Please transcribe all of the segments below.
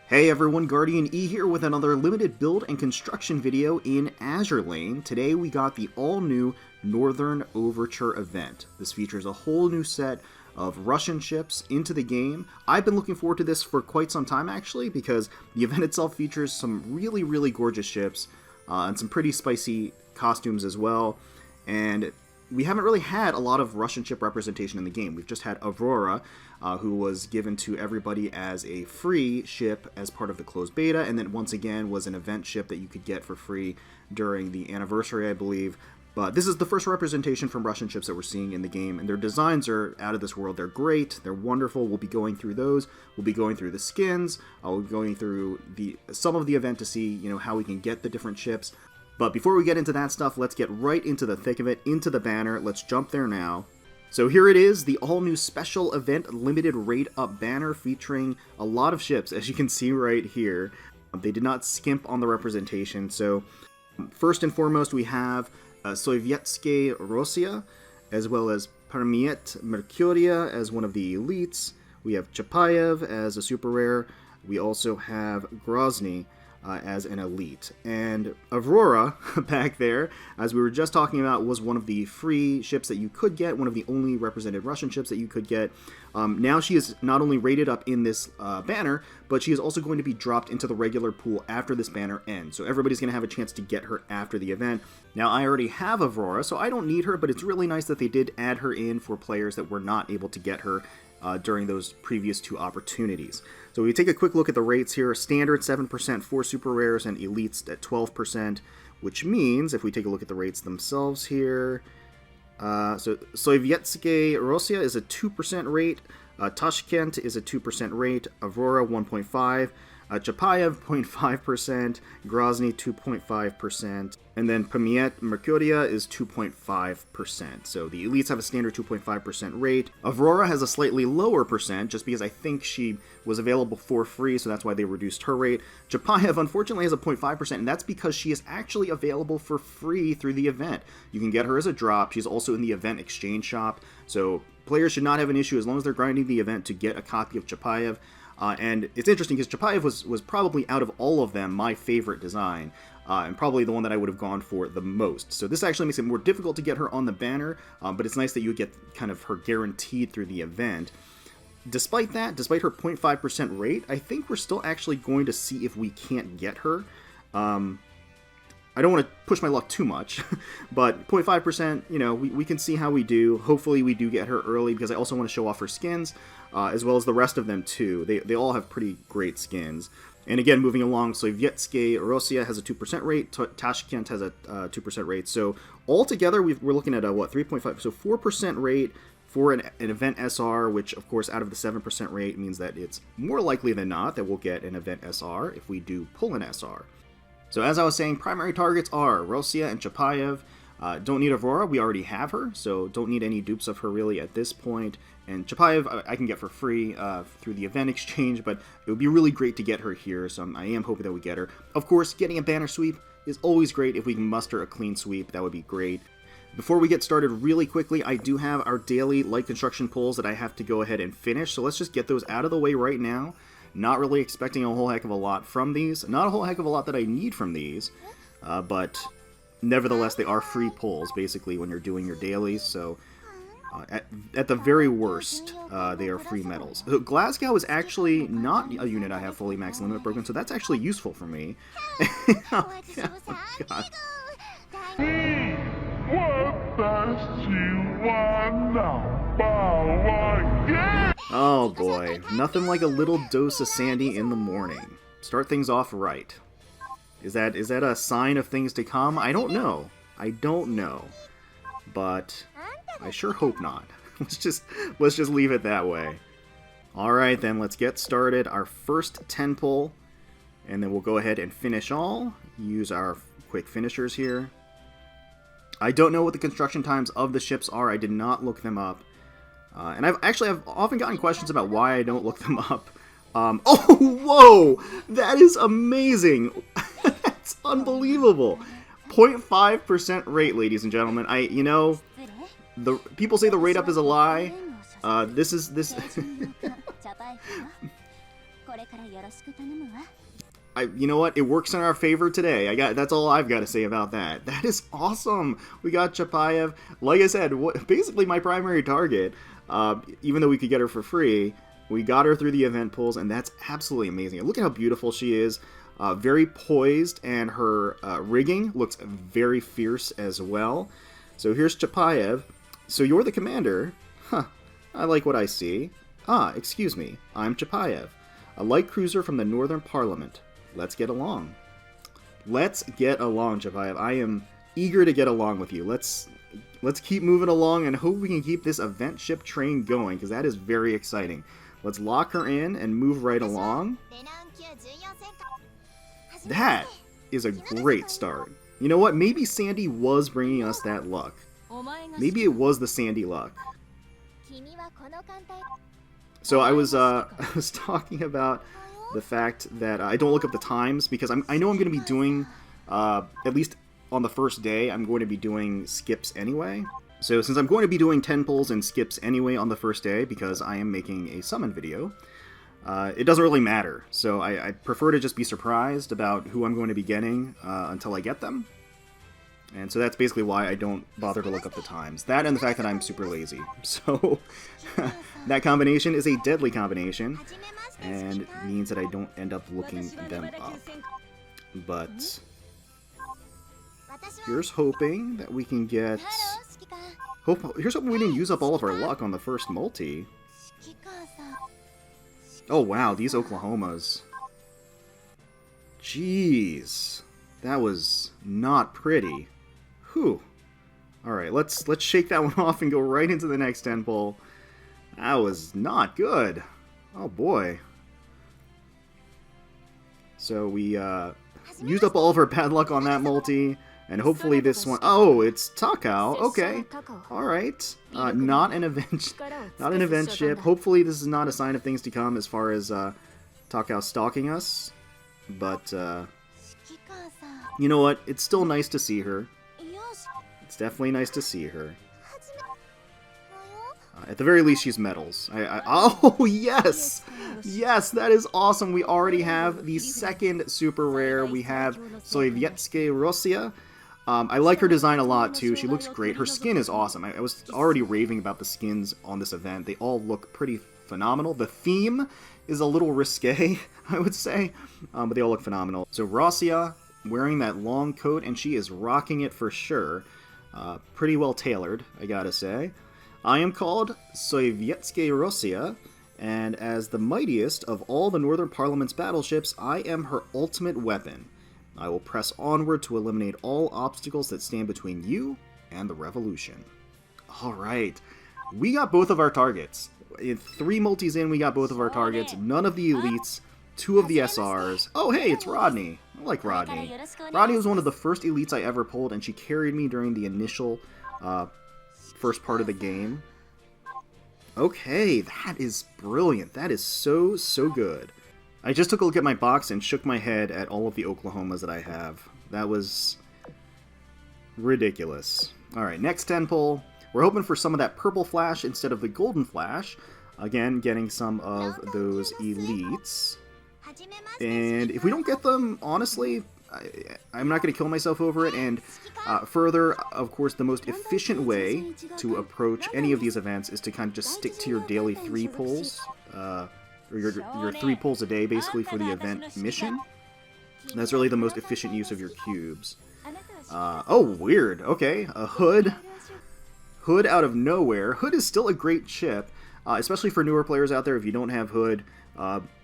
Hey everyone, GuardianE here with another limited build and construction video in Azur Lane. Today we got the all-new Northern Overture event. This features a whole new set of Russian ships into the game. I've been looking forward to this for quite some time actually, because the event itself features some really gorgeous ships and some pretty spicy costumes as well. And we haven't really had a lot of Russian ship representation in the game. We've just had Aurora, who was given to everybody as a free ship as part of the closed beta, and then once again was an event ship that you could get for free during the anniversary, I believe. But this is the first representation from Russian ships that we're seeing in the game, and their designs are out of this world. They're great, they're wonderful. We'll be going through those. We'll be going through the skins. We'll be going through some of the event to see, how we can get the different ships. But before we get into that stuff, let's get right into the thick of it, into the banner. Let's jump there now. So here it is, the all-new special event limited rate-up banner featuring a lot of ships, as you can see right here. They did not skimp on the representation. So first and foremost, we have Sovetskaya Rossiya, as well as Pamiat Merkuria as one of the elites. We have Chapayev as a super rare. We also have Grozny as an elite. And Aurora, back there, as we were just talking about, was one of the free ships that you could get, one of the only represented Russian ships that you could get. Now she is not only rated up in this banner, but she is also going to be dropped into the regular pool after this banner ends. So everybody's going to have a chance to get her after the event. Now, I already have Aurora, so I don't need her, but it's really nice that they did add her in for players that were not able to get her during those previous two opportunities. So we take a quick look at the rates here. Standard 7% for super rares and elites at 12%, which means if we take a look at the rates themselves here, so Sovetskaya Rossiya is a 2% rate, Tashkent is a 2% rate, Aurora 1.5%, Chapayev 0.5%, Grozny 2.5%, and then Pamiat Merkuria is 2.5%. So the elites have a standard 2.5% rate. Aurora has a slightly lower percent, just because I think she was available for free, so that's why they reduced her rate. Chapayev unfortunately has a 0.5%, and that's because she is actually available for free through the event. You can get her as a drop. She's also in the event exchange shop, so players should not have an issue as long as they're grinding the event to get a copy of Chapayev. And it's interesting because Chapayev was probably, out of all of them, my favorite design, and probably the one that I would have gone for the most. So this actually makes it more difficult to get her on the banner, but it's nice that you get kind of her guaranteed through the event. Despite that, despite her 0.5% rate, I think we're still actually going to see if we can't get her. I don't want to push my luck too much, but 0.5%, we can see how we do. Hopefully we do get her early, because I also want to show off her skins, as well as the rest of them too. They all have pretty great skins. And again, moving along, Sovetskaya Rossiya has a 2% rate, Tashkent has a 2% rate. So altogether, we're looking at a, 3.5, so 4% rate for an event SR, which of course out of the 7% rate means that it's more likely than not that we'll get an event SR if we do pull an SR. So as I was saying, primary targets are Rossiya and Chapayev. Don't need Aurora, we already have her, so don't need any dupes of her really at this point. And Chapayev I can get for free through the event exchange, but it would be really great to get her here, so I am hoping that we get her. Of course, getting a banner sweep is always great. If we can muster a clean sweep, that would be great. Before we get started really quickly, I do have our daily light construction pulls that I have to go ahead and finish, so let's just get those out of the way right now. Not really expecting a whole heck of a lot from these. Not a whole heck of a lot that I need from these, but nevertheless, they are free pulls, basically, when you're doing your dailies, so at the very worst, they are free medals. So Glasgow is actually not a unit I have fully max limit broken, so that's actually useful for me. Oh, God. Oh boy, nothing like a little dose of Sandy in the morning. Start things off right. Is that a sign of things to come? I don't know. But I sure hope not. Let's just leave it that way. Alright then, let's get started. Our first 10 pull, and then we'll go ahead and finish all. Use our quick finishers here. I don't know what the construction times of the ships are. I did not look them up. And I've often gotten questions about why I don't look them up. Oh, whoa! That is amazing! That's unbelievable! 0.5% rate, ladies and gentlemen. The people say the rate up is a lie. This You know what? It works in our favor today. That's all I've got to say about that. That is awesome. We got Chapayev. Like I said, basically my primary target. Even though we could get her for free, we got her through the event pools, and that's absolutely amazing. Look at how beautiful she is. Very poised, and her rigging looks very fierce as well. So here's Chapayev. So you're the commander? Huh. I like what I see. Ah, excuse me. I'm Chapayev, a light cruiser from the Northern Parliament. Let's get along. Let's get along, Chapayev. I am eager to get along with you. Let's keep moving along and hope we can keep this event ship train going, because that is very exciting. Let's lock her in and move right along. That is a great start. You know what? Maybe Sandy was bringing us that luck. Maybe it was the Sandy luck. So I was talking about the fact that I don't look up the times, because I know I'm going to be doing, at least on the first day, I'm going to be doing skips anyway. So since I'm going to be doing 10 pulls and skips anyway on the first day, because I am making a summon video, it doesn't really matter. So I prefer to just be surprised about who I'm going to be getting until I get them. And so that's basically why I don't bother to look up the times. That and the fact that I'm super lazy. So that combination is a deadly combination, and means that I don't end up looking them up. But here's hoping that we can get... Here's hoping we didn't use up all of our luck on the first multi. Oh wow, these Oklahomas. Jeez. That was not pretty. Whew. Alright, let's shake that one off and go right into the next 10 pull. That was not good. Oh boy. So we used up all of our bad luck on that multi, and hopefully this one... Oh, it's Takao. Okay. Alright. Not an event ship. Hopefully this is not a sign of things to come as far as Takao stalking us. But, you know what? It's still nice to see her. It's definitely nice to see her. At the very least, she's medals. Oh, yes! Yes, that is awesome. We already have the second super rare. We have Sovetskaya Rossiya. I like her design a lot, too. She looks great. Her skin is awesome. I was already raving about the skins on this event. They all look pretty phenomenal. The theme is a little risque, I would say, but they all look phenomenal. So Rossiya, wearing that long coat, and she is rocking it for sure. Pretty well tailored, I gotta say. I am called Sovetskaya Rossiya, and as the mightiest of all the Northern Parliament's battleships, I am her ultimate weapon. I will press onward to eliminate all obstacles that stand between you and the revolution. Alright, we got both of our targets. In 3 multis in, we got both of our targets. None of the elites, 2 of the SRs. Oh hey, it's Rodney. I like Rodney. Rodney was one of the first elites I ever pulled, and she carried me during the initial first part of the game. Okay, that is brilliant. That is so, so good. I just took a look at my box and shook my head at all of the Oklahomas that I have. That was ridiculous. Alright, next 10 pull. We're hoping for some of that purple flash instead of the golden flash. Again, getting some of those elites. And if we don't get them, honestly, I'm not going to kill myself over it. And further, of course, the most efficient way to approach any of these events is to kind of just stick to your daily 3 pulls. Or your 3 pulls a day, basically, for the event mission. That's really the most efficient use of your cubes. Oh, weird. Okay, a Hood. Hood out of nowhere. Hood is still a great ship, especially for newer players out there. If you don't have Hood,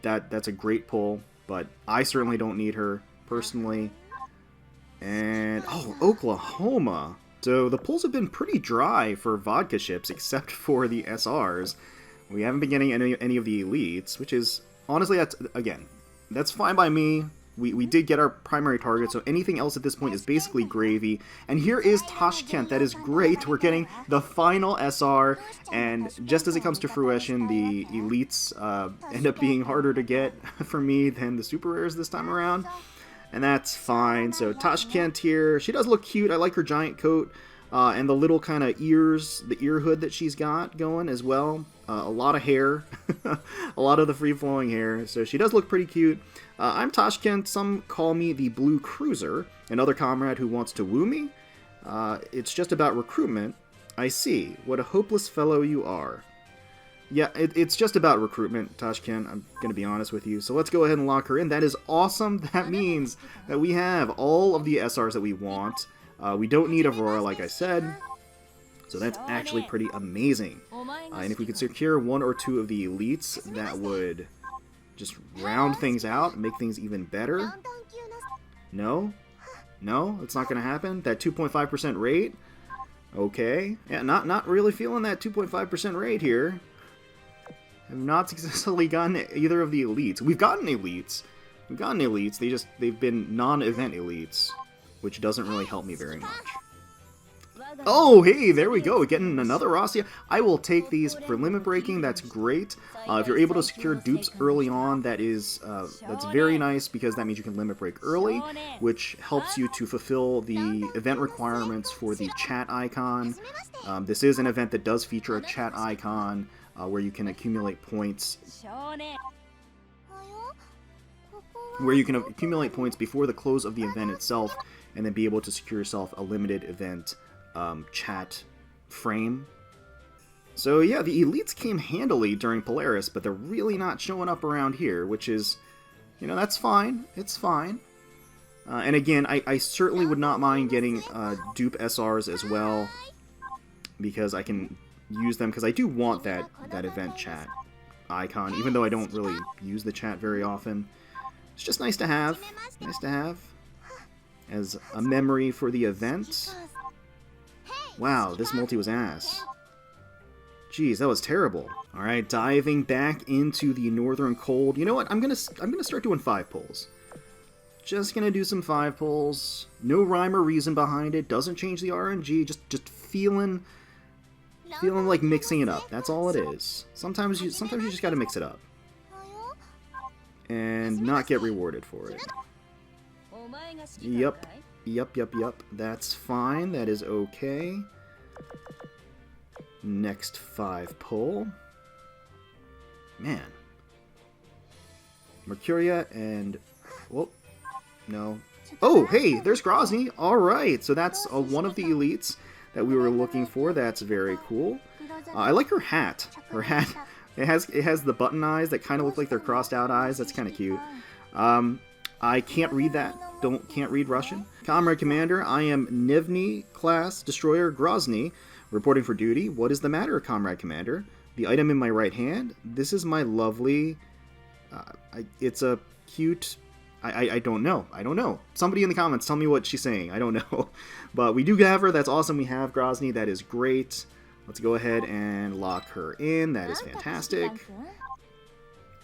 that's a great pull, but I certainly don't need her, personally. And, oh, Oklahoma. So the pulls have been pretty dry for vodka ships, except for the SRs. We haven't been getting any of the elites, which is, honestly, that's fine by me. We did get our primary target, so anything else at this point is basically gravy. And here is Tashkent. That is great. We're getting the final SR, and just as it comes to fruition, the elites end up being harder to get for me than the super rares this time around. And that's fine. So Tashkent here. She does look cute. I like her giant coat. And the little kind of ears, the ear hood that she's got going as well. A lot of hair, a lot of the free-flowing hair. So she does look pretty cute. I'm Tashkent. Some call me the Blue Cruiser. Another comrade who wants to woo me. It's just about recruitment. I see. What a hopeless fellow you are. Yeah, it's just about recruitment, Tashkent. I'm going to be honest with you. So let's go ahead and lock her in. That is awesome. That means that we have all of the SRs that we want. We don't need Aurora, like I said. So that's actually pretty amazing. And if we could secure 1 or 2 of the elites, that would just round things out and make things even better. No? No? It's not going to happen? That 2.5% rate? Okay. Yeah, not really feeling that 2.5% rate here. Have not successfully gotten either of the elites. We've gotten elites. We've gotten elites. They've been non-event elites, which doesn't really help me very much. Oh, hey, there we go. Getting another Rossiya. I will take these for limit breaking. That's great. If you're able to secure dupes early on, that's very nice, because that means you can limit break early, which helps you to fulfill the event requirements for the chat icon. This is an event that does feature a chat icon where you can accumulate points. Where you can accumulate points before the close of the event itself, and then be able to secure yourself a limited event chat frame. So yeah, the elites came handily during Polaris, but they're really not showing up around here, which is, you know, that's fine. It's fine. And again, I certainly would not mind getting dupe SRs as well, because I can use them, because I do want that event chat icon, even though I don't really use the chat very often. It's just nice to have. Nice to have as a memory for the event. Wow, this multi was ass. Jeez, that was terrible. Alright, diving back into the Northern Cold. You know what? I'm gonna start doing 5 pulls. Just gonna do some 5 pulls. No rhyme or reason behind it. Doesn't change the RNG. Just feeling like mixing it up. That's all it is. Sometimes you just gotta mix it up. And not get rewarded for it. Yup. That's fine. That is okay. Next 5 pull. Man. Merkuria and... Whoop. No. Oh, hey, there's Grozny. Alright, so that's one of the elites that we were looking for. That's very cool. I like her hat. Her hat... It has the button eyes that kind of look like they're crossed out eyes. That's kind of cute. I can't read that. Can't read Russian. Comrade Commander, I am Nivny class destroyer Grozny, reporting for duty. What is the matter, Comrade Commander? The item in my right hand. This is my lovely. It's a cute. I don't know. I don't know. Somebody in the comments tell me what she's saying. I don't know. But we do have her. That's awesome. We have Grozny. That is great. Let's go ahead and lock her in. That is fantastic.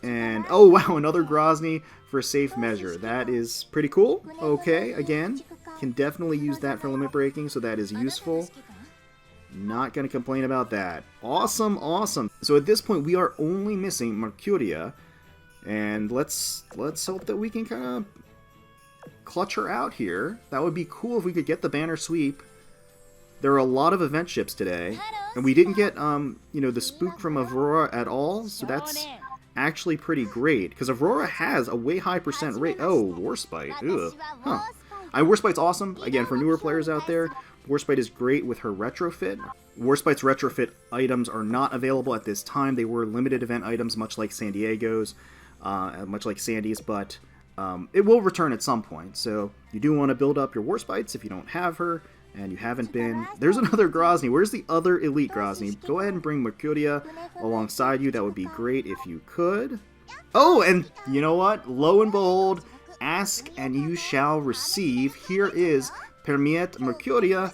And, oh wow, another Grozny for safe measure. That is pretty cool. Okay, again, can definitely use that for limit breaking, so that is useful. Not going to complain about that. Awesome, awesome. So at this point, we are only missing Merkuria. And let's hope that we can kind of clutch her out here. That would be cool if we could get the banner sweep. There are a lot of event ships today, and we didn't get, you know, the spook from Aurora at all, so that's actually pretty great, because Aurora has a way high percent rate. Oh, Warspite. Ugh. Huh. Warspite's awesome. Again, for newer players out there, Warspite is great with her retrofit. Warspite's retrofit items are not available at this time. They were limited event items, much like San Diego's, much like Sandy's, but it will return at some point. So you do want to build up your Warspites if you don't have her. And you haven't been. There's another Grozny. Where's the other elite Grozny? Go ahead and bring Merkuria alongside you. That would be great if you could. Oh, and you know what? Lo and behold, ask and you shall receive. Here is Pamiat Merkuria.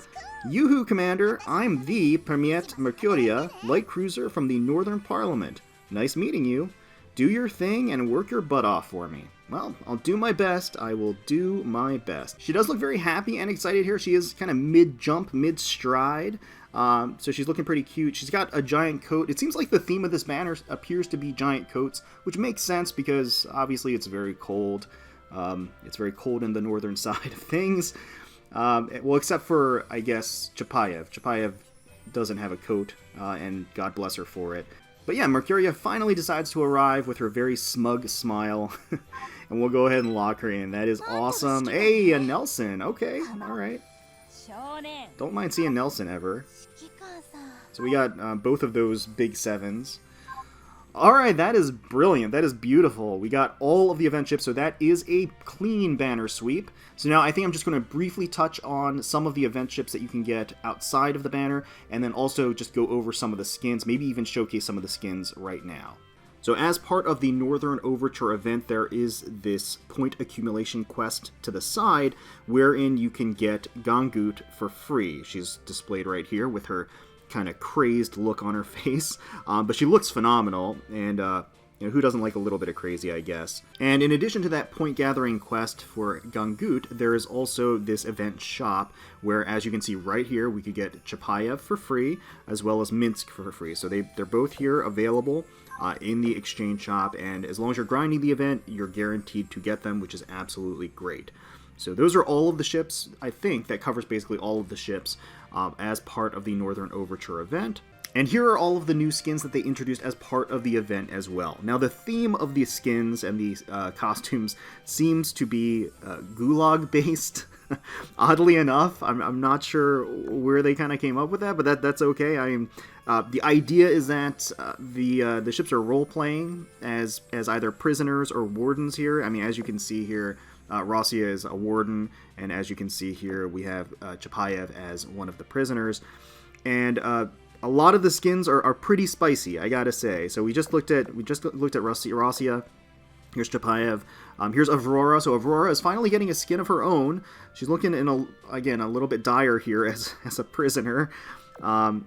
Yoo-hoo, Commander. I'm the Pamiat Merkuria, light cruiser from the Northern Parliament. Nice meeting you. Do your thing and work your butt off for me. Well, I'll do my best. I will do my best. She does look very happy and excited here. She is kind of mid-jump, mid-stride. So she's looking pretty cute. She's got a giant coat. It seems like the theme of this banner appears to be giant coats, which makes sense because obviously it's very cold. It's very cold in the northern side of things. Well, except for, I guess, Chapayev. Chapayev doesn't have a coat, and God bless her for it. But yeah, Merkuria finally decides to arrive with her very smug smile, and we'll go ahead and lock her in. That is awesome. Hey, a Nelson. Okay, alright. Don't mind seeing Nelson ever. So we got both of those big sevens. Alright, that is brilliant. That is beautiful. We got all of the event ships, so that is a clean banner sweep. So now I think I'm just going to briefly touch on some of the event ships that you can get outside of the banner, and then also just go over some of the skins, maybe even showcase some of the skins right now. So as part of the Northern Overture event, there is this point accumulation quest to the side, wherein you can get Gangut for free. She's displayed right here with her kind of crazed look on her face, but she looks phenomenal, and you know, who doesn't like a little bit of crazy, I guess. And in addition to that point gathering quest for Gangut, there is also this event shop where, as you can see right here, we could get Chapayev for free as well as Minsk for free. So they're both here available in the exchange shop, and as long as you're grinding the event, you're guaranteed to get them, which is absolutely great. So those are all of the ships. I think that covers basically all of the ships as part of the Northern Overture event. And here are all of the new skins that they introduced as part of the event as well. Now, the theme of the skins and the costumes seems to be Gulag-based. Oddly enough, I'm not sure where they kind of came up with that, but that's okay. The idea is that the ships are role-playing as either prisoners or wardens here. I mean, as you can see here, Rossiya is a warden, and as you can see here, we have Chapayev as one of the prisoners. And a lot of the skins are pretty spicy, I gotta say. So we just looked at Rossiya. Here's Chapayev. Here's Aurora. So Aurora is finally getting a skin of her own. She's looking again a little bit dire here as a prisoner.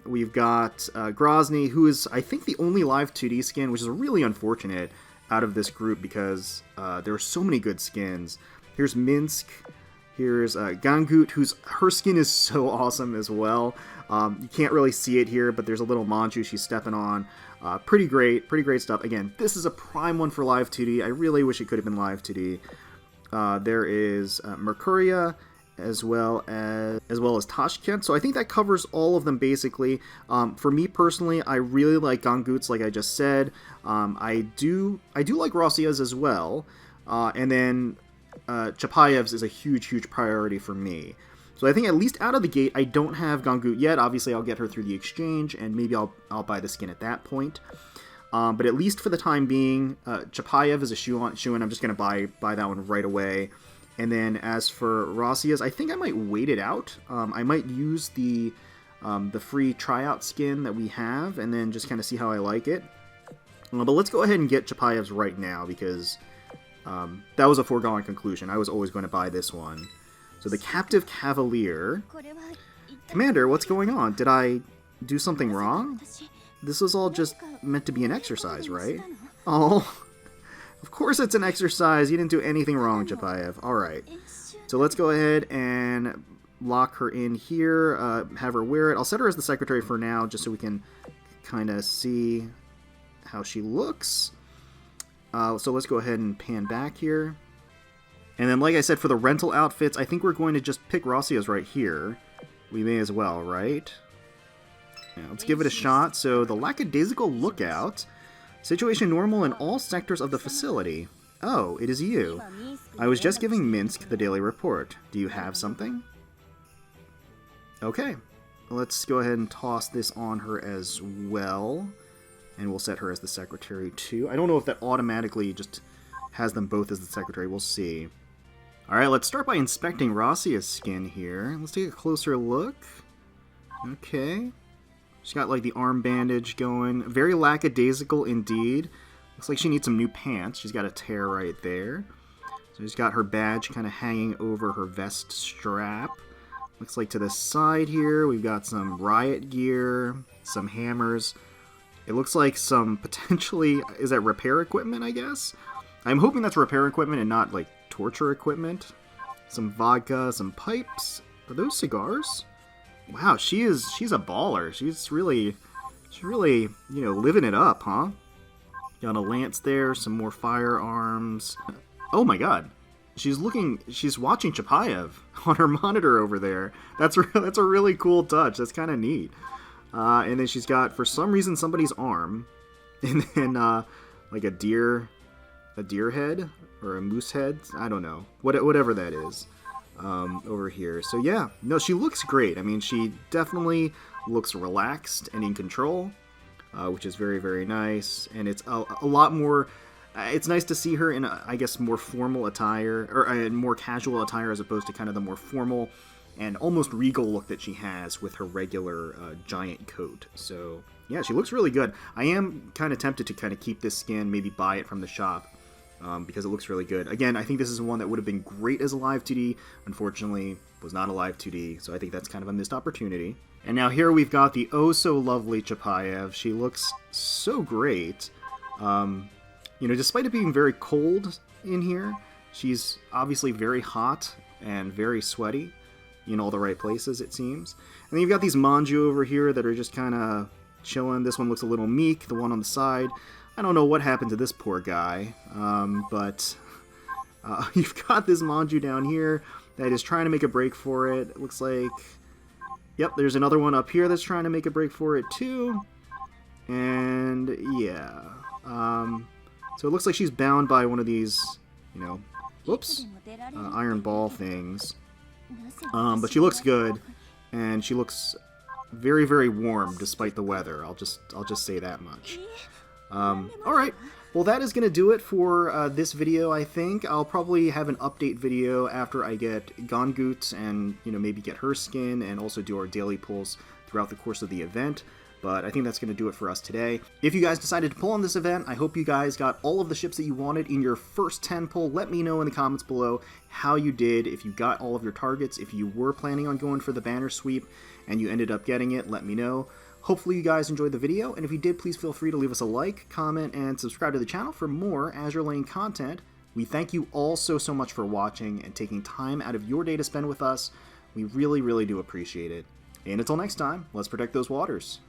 We've got Grozny, who is, I think, the only live 2D skin, which is really unfortunate out of this group because there are so many good skins. Here's Minsk. Here's Gangut, her skin is so awesome as well. You can't really see it here, but there's a little Manjuu she's stepping on. Pretty great stuff. Again, this is a prime one for live 2D. I really wish it could have been live 2D. There is Merkuria, as well as Tashkent. So I think that covers all of them basically. For me personally, I really like Gangut's, like I just said. I do like Rossiya's as well. And then Chapayev's is a huge priority for me. So I think at least out of the gate, I don't have Gangut yet. Obviously, I'll get her through the exchange, and maybe I'll buy the skin at that point. But at least for the time being, Chapayev is a shoe-in. I'm just going to buy that one right away. And then as for Rossiya's, I think I might wait it out. I might use the free tryout skin that we have, and then just kind of see how I like it. But let's go ahead and get Chapayev's right now, because that was a foregone conclusion. I was always going to buy this one. So the Captive Cavalier. Commander, what's going on? Did I do something wrong? This was all just meant to be an exercise, right? Oh, of course it's an exercise. You didn't do anything wrong, Chapayev. Alright. So let's go ahead and lock her in here, have her wear it. I'll set her as the secretary for now, just so we can kind of see how she looks. So let's go ahead and pan back here. And then, like I said, for the rental outfits, I think we're going to just pick Rossiya's right here. We may as well, right? Yeah, let's give it a shot. So, the lackadaisical lookout. Situation normal in all sectors of the facility. Oh, it is you. I was just giving Minsk the daily report. Do you have something? Okay. Let's go ahead and toss this on her as well. And we'll set her as the secretary too. I don't know if that automatically just has them both as the secretary. We'll see. Alright, let's start by inspecting Rossiya's skin here. Let's take a closer look. Okay. She's got like the arm bandage going. Very lackadaisical indeed. Looks like she needs some new pants. She's got a tear right there. So she's got her badge kind of hanging over her vest strap. Looks like to the side here we've got some riot gear, some hammers. It looks like some potentially, is that repair equipment, I guess? I'm hoping that's repair equipment and not like torture equipment. Some vodka, some pipes. Are those cigars? Wow, she's a baller. She's really, you know, living it up, huh? Got a lance there, some more firearms. Oh my god. she's watching Chapayev on her monitor over there. That's a really cool touch. That's kind of neat. And then she's got, for some reason, somebody's arm, and then like a deer head or a moose head. I don't know, whatever that is, over here. So yeah, no, she looks great. I mean, she definitely looks relaxed and in control, which is very, very nice. And it's a lot more. It's nice to see her in, I guess, more formal attire, or more casual attire, as opposed to kind of the more formal and almost regal look that she has with her regular giant coat. So yeah, she looks really good. I am kind of tempted to kind of keep this skin, maybe buy it from the shop, because it looks really good. Again, I think this is one that would have been great as a live 2D. Unfortunately, was not a live 2D, so I think that's kind of a missed opportunity. And now here we've got the oh-so-lovely Chapayev. She looks so great. You know, despite it being very cold in here, she's obviously very hot and very sweaty in all the right places, it seems. And then you've got these Manjuu over here that are just kind of chilling. This one looks a little meek, the one on the side. I don't know what happened to this poor guy, but you've got this Manjuu down here that is trying to make a break for it. It looks like, yep, there's another one up here that's trying to make a break for it too. And yeah, so it looks like she's bound by one of these, you know, whoops, iron ball things. But she looks good, and she looks very, very warm despite the weather. I'll just say that much. Alright, well that is going to do it for this video, I think. I'll probably have an update video after I get Gangut and, you know, maybe get her skin and also do our daily pulls throughout the course of the event. But I think that's going to do it for us today. If you guys decided to pull on this event, I hope you guys got all of the ships that you wanted in your first 10 pull. Let me know in the comments below how you did, if you got all of your targets, if you were planning on going for the banner sweep and you ended up getting it, let me know. Hopefully you guys enjoyed the video, and if you did, please feel free to leave us a like, comment, and subscribe to the channel for more Azur Lane content. We thank you all so much for watching and taking time out of your day to spend with us. We really, really do appreciate it. And until next time, let's protect those waters.